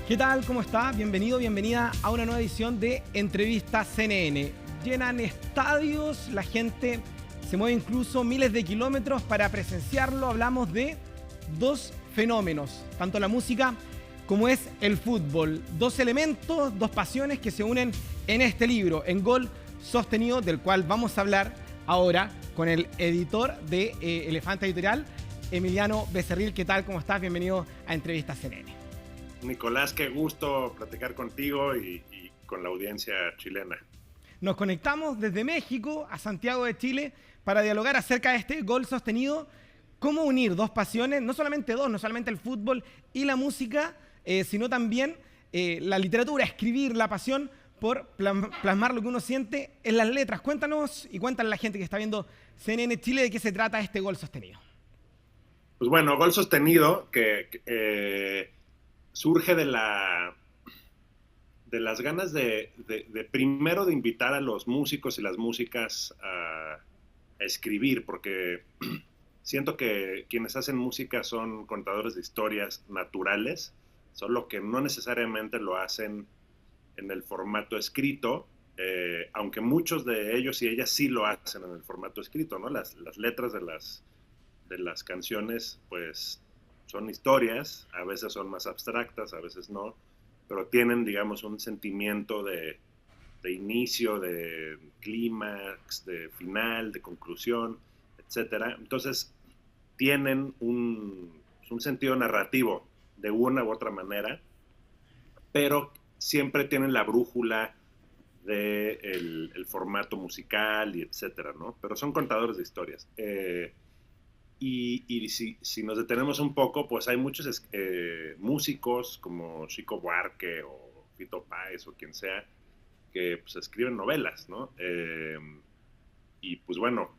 ¿Qué tal? ¿Cómo está? Bienvenido, bienvenida a una nueva edición de Entrevista CNN. Llenan estadios, la gente se mueve incluso miles de kilómetros para presenciarlo. Hablamos de dos fenómenos, tanto la música como es el fútbol. Dos elementos, dos pasiones que se unen en este libro, en Gol Sostenido, del cual vamos a hablar ahora con el editor de Elefante Editorial, Emiliano Becerril. ¿Qué tal? ¿Cómo estás? Bienvenido a Entrevista CNN. Nicolás, qué gusto platicar contigo y con la audiencia chilena. Nos conectamos desde México a Santiago de Chile para dialogar acerca de este Gol Sostenido. Cómo unir dos pasiones, no solamente dos, no solamente el fútbol y la música, sino también la literatura, escribir, la pasión por plasmar lo que uno siente en las letras. Cuéntanos y cuéntale a la gente que está viendo CNN Chile de qué se trata este Gol Sostenido. Pues bueno, Gol Sostenido, que surge de las ganas de primero de invitar a los músicos y las músicas a escribir, porque siento que quienes hacen música son contadores de historias naturales, solo que no necesariamente lo hacen en el formato escrito, aunque muchos de ellos y ellas sí lo hacen en el formato escrito, ¿no? Las letras de las canciones, pues, son historias, a veces son más abstractas, a veces no, pero tienen, digamos, un sentimiento de inicio, de clímax, de final, de conclusión, etcétera. Entonces, tienen un sentido narrativo de una u otra manera, pero siempre tienen la brújula del el formato musical y etcétera, ¿no? Pero son contadores de historias. Y si nos detenemos un poco, pues hay muchos músicos como Chico Buarque o Fito Páez o quien sea que pues escriben novelas, ¿no? Y pues bueno,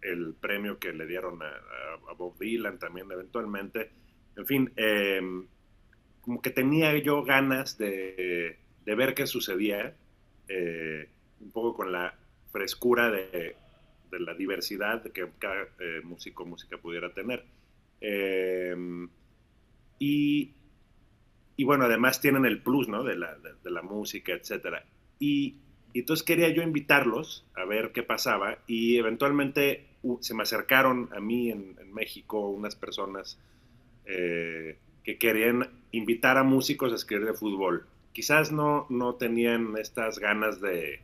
el premio que le dieron a Bob Dylan también eventualmente, en fin, como que tenía yo ganas de ver qué sucedía, un poco con la frescura de la diversidad que cada música pudiera tener. Y bueno, además tienen el plus, ¿no? de la música, etcétera. Y entonces quería yo invitarlos a ver qué pasaba y eventualmente se me acercaron a mí en México unas personas que querían invitar a músicos a escribir de fútbol. Quizás no tenían estas ganas de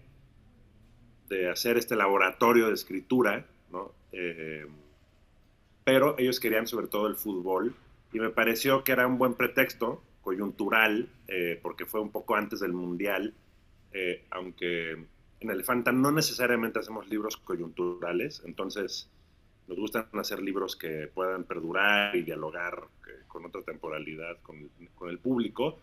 hacer este laboratorio de escritura, ¿no? Pero ellos querían sobre todo el fútbol y me pareció que era un buen pretexto coyuntural, porque fue un poco antes del Mundial, aunque en Elefanta no necesariamente hacemos libros coyunturales, entonces nos gustan hacer libros que puedan perdurar y dialogar con otra temporalidad con el público,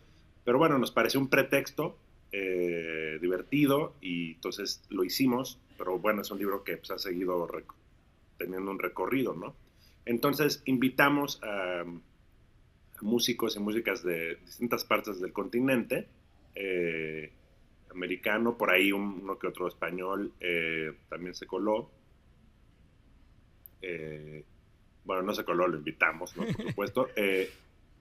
pero bueno, nos pareció un pretexto divertido y entonces lo hicimos, pero bueno, es un libro que pues, ha seguido teniendo un recorrido, ¿no? Entonces invitamos a músicos y músicas de distintas partes del continente, americano, por ahí uno que otro español también se coló. Bueno, no se coló, lo invitamos, ¿no? Por supuesto,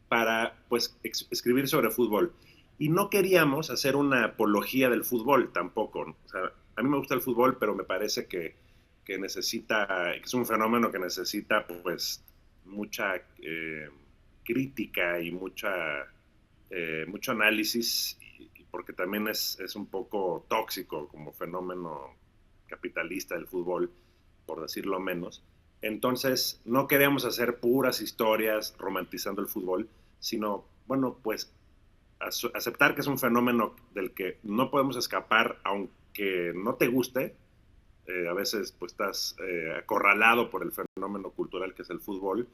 para pues escribir sobre fútbol. Y no queríamos hacer una apología del fútbol tampoco, ¿no? O sea, a mí me gusta el fútbol, pero me parece que necesita, que es un fenómeno que necesita pues mucha crítica y mucho análisis, porque también es un poco tóxico como fenómeno capitalista del fútbol, por decirlo menos. Entonces, no queríamos hacer puras historias romantizando el fútbol, sino, bueno, pues aceptar que es un fenómeno del que no podemos escapar, aunque no te guste. A veces pues estás acorralado por el fenómeno cultural que es el fútbol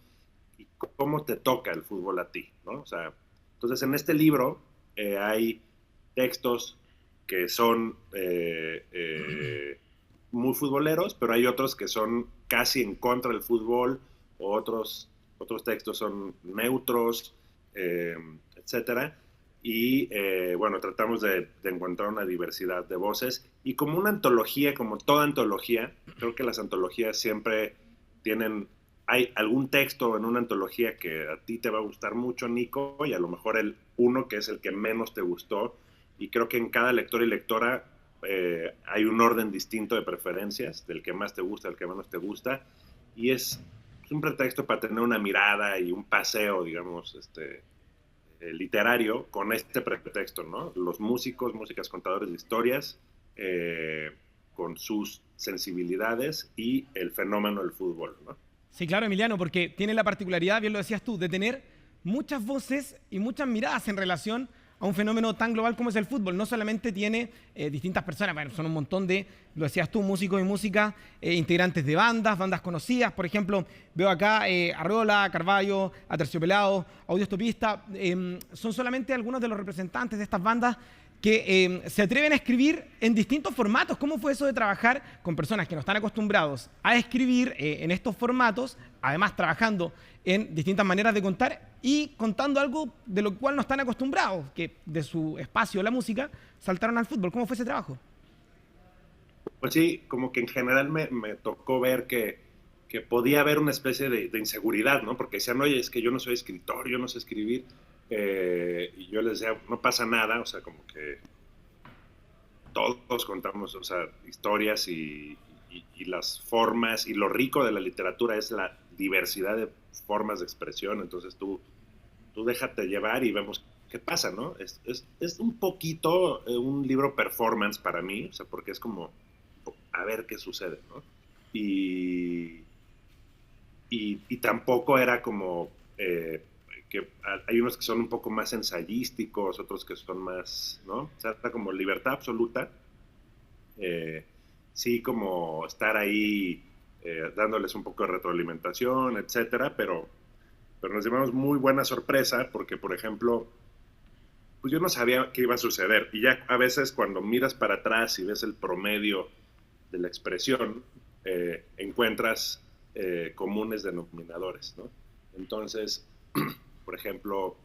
y cómo te toca el fútbol a ti, ¿no? O sea, entonces en este libro hay textos que son muy futboleros, pero hay otros que son casi en contra del fútbol, otros textos son neutros, etcétera. Y bueno, tratamos de encontrar una diversidad de voces y como una antología, como toda antología, creo que las antologías siempre tienen hay algún texto en una antología que a ti te va a gustar mucho, Nico, y a lo mejor el uno que es el que menos te gustó, y creo que en cada lector y lectora hay un orden distinto de preferencias, del que más te gusta, del que menos te gusta, y es un pretexto para tener una mirada y un paseo, digamos, literario con este pretexto, ¿no? Los músicas contadores de historias, con sus sensibilidades y el fenómeno del fútbol, ¿no? Sí, claro, Emiliano, porque tiene la particularidad, bien lo decías tú, de tener muchas voces y muchas miradas en relación a un fenómeno tan global como es el fútbol. No solamente tiene distintas personas, bueno, son un montón de, lo decías tú, músicos y músicas, integrantes de bandas conocidas. Por ejemplo, veo acá a Rola, a Carballo, a Terciopelado, a Audiostopista. Son solamente algunos de los representantes de estas bandas que se atreven a escribir en distintos formatos. ¿Cómo fue eso de trabajar con personas que no están acostumbrados a escribir en estos formatos, además trabajando en distintas maneras de contar y contando algo de lo cual no están acostumbrados, que de su espacio, la música, saltaron al fútbol? ¿Cómo fue ese trabajo? Pues sí, como que en general me tocó ver que podía haber una especie de inseguridad, ¿no? Porque decían, oye, es que yo no soy escritor, yo no sé escribir. Y yo les decía, no pasa nada, o sea, como que todos contamos, o sea, historias y las formas, y lo rico de la literatura es la diversidad de formas de expresión, entonces tú déjate llevar y vemos qué pasa, ¿no? Es un poquito un libro performance para mí, o sea, porque es como a ver qué sucede, ¿no? Y, y tampoco era como que hay unos que son un poco más ensayísticos, otros que son más, ¿no? O sea, está como libertad absoluta, eh, sí, como estar ahí dándoles un poco de retroalimentación, etcétera, pero nos llevamos muy buena sorpresa porque, por ejemplo, pues yo no sabía qué iba a suceder, y ya a veces cuando miras para atrás y ves el promedio de la expresión, encuentras comunes denominadores, ¿no? Entonces, por ejemplo,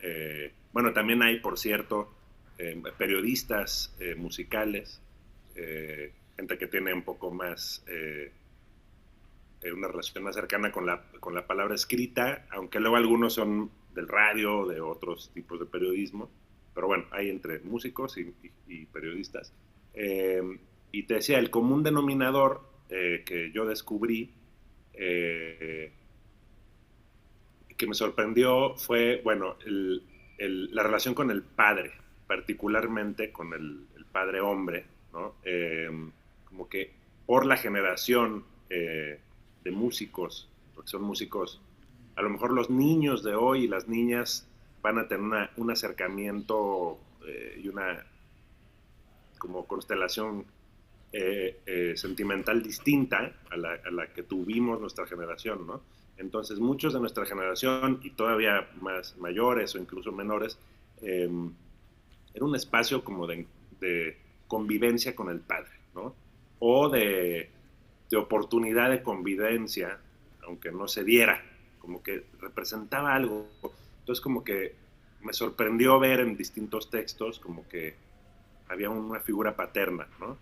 bueno, también hay, por cierto, periodistas musicales, gente que tiene un poco más, una relación más cercana con la palabra escrita, aunque luego algunos son del radio, de otros tipos de periodismo, pero bueno, hay entre músicos y periodistas. Y te decía, el común denominador que yo descubrí, que me sorprendió, fue, bueno, la relación con el padre, particularmente con el padre hombre, ¿no? Como que por la generación de músicos, porque son músicos, a lo mejor los niños de hoy y las niñas van a tener un acercamiento y una como constelación sentimental distinta a la que tuvimos nuestra generación, ¿no? Entonces, muchos de nuestra generación, y todavía más mayores o incluso menores, era un espacio como de convivencia con el padre, ¿no? O de oportunidad de convivencia, aunque no se diera, como que representaba algo. Entonces, como que me sorprendió ver en distintos textos como que había una figura paterna, ¿no?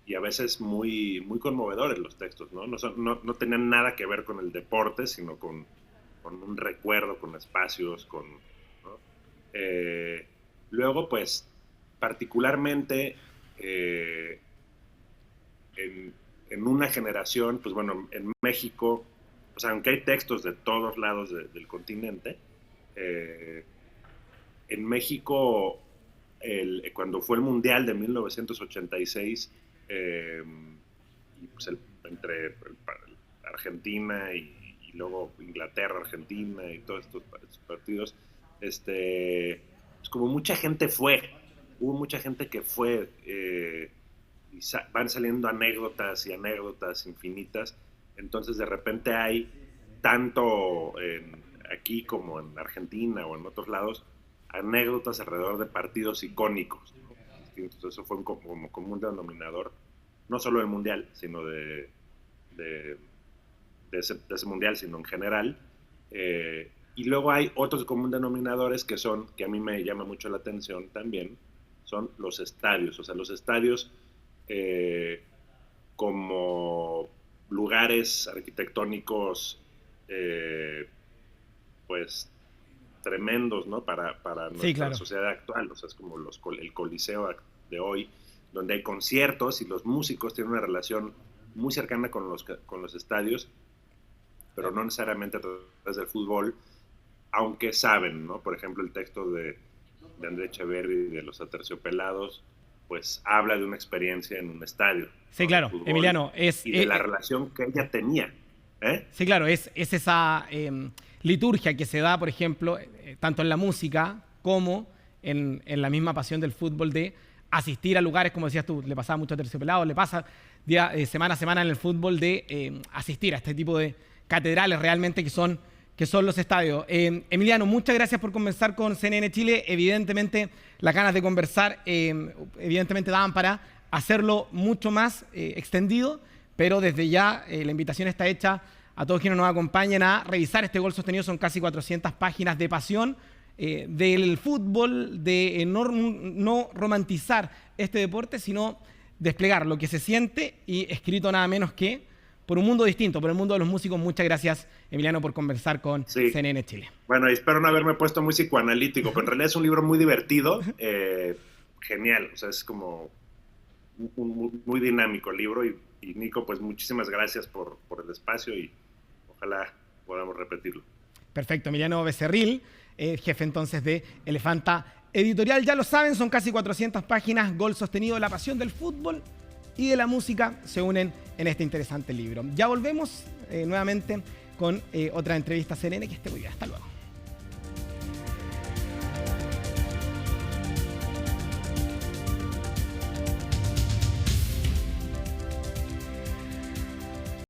Y a veces muy conmovedores los textos, ¿no? No tenían nada que ver con el deporte, sino con un recuerdo, con espacios, ¿no? Luego, pues, particularmente en una generación, pues bueno, en México, o sea, aunque hay textos de todos lados del continente, en México, cuando fue el Mundial de 1986, y pues entre Argentina y luego Inglaterra, Argentina y todos estos partidos, pues como mucha gente hubo mucha gente que fue, y van saliendo anécdotas y anécdotas infinitas, entonces de repente hay tanto aquí como en Argentina o en otros lados, anécdotas alrededor de partidos icónicos, ¿no? Entonces eso fue como común denominador, no solo del Mundial, sino de ese Mundial, sino en general. Y luego hay otros común denominadores que a mí me llama mucho la atención también, son los estadios. O sea, los estadios como lugares arquitectónicos pues tremendos, ¿no? Para nuestra claro. sociedad actual. O sea, es como el Coliseo de hoy, donde hay conciertos y los músicos tienen una relación muy cercana con los estadios, pero no necesariamente a través del fútbol, aunque saben, ¿no? Por ejemplo, el texto de André Echeverri de Los Aterciopelados, pues habla de una experiencia en un estadio. Sí, claro, Emiliano. Y de la relación que ella tenía. Sí, claro, es esa liturgia que se da, por ejemplo, tanto en la música como en la misma pasión del fútbol, de asistir a lugares, como decías tú, le pasaba mucho a Terciopelados, le pasa semana a semana en el fútbol, de asistir a este tipo de catedrales realmente que son los estadios. Emiliano, muchas gracias por conversar con CNN Chile. Evidentemente, las ganas de conversar evidentemente daban para hacerlo mucho más extendido, pero desde ya la invitación está hecha a todos quienes nos acompañen a revisar este Gol Sostenido. Son casi 400 páginas de pasión del fútbol, de no romantizar este deporte, sino desplegar lo que se siente, y escrito nada menos que por un mundo distinto, por el mundo de los músicos. Muchas gracias, Emiliano, por conversar con CNN Chile. Bueno, espero no haberme puesto muy psicoanalítico, pero en realidad es un libro muy divertido, genial, o sea, es como muy dinámico el libro, y Nico, pues muchísimas gracias por el espacio, y ojalá podamos repetirlo. Perfecto, Emiliano Becerril, jefe entonces de Elefanta Editorial. Ya lo saben, son casi 400 páginas, Gol Sostenido, la pasión del fútbol y de la música se unen en este interesante libro. Ya volvemos nuevamente con otra entrevista CNN. Que esté muy bien. Hasta luego.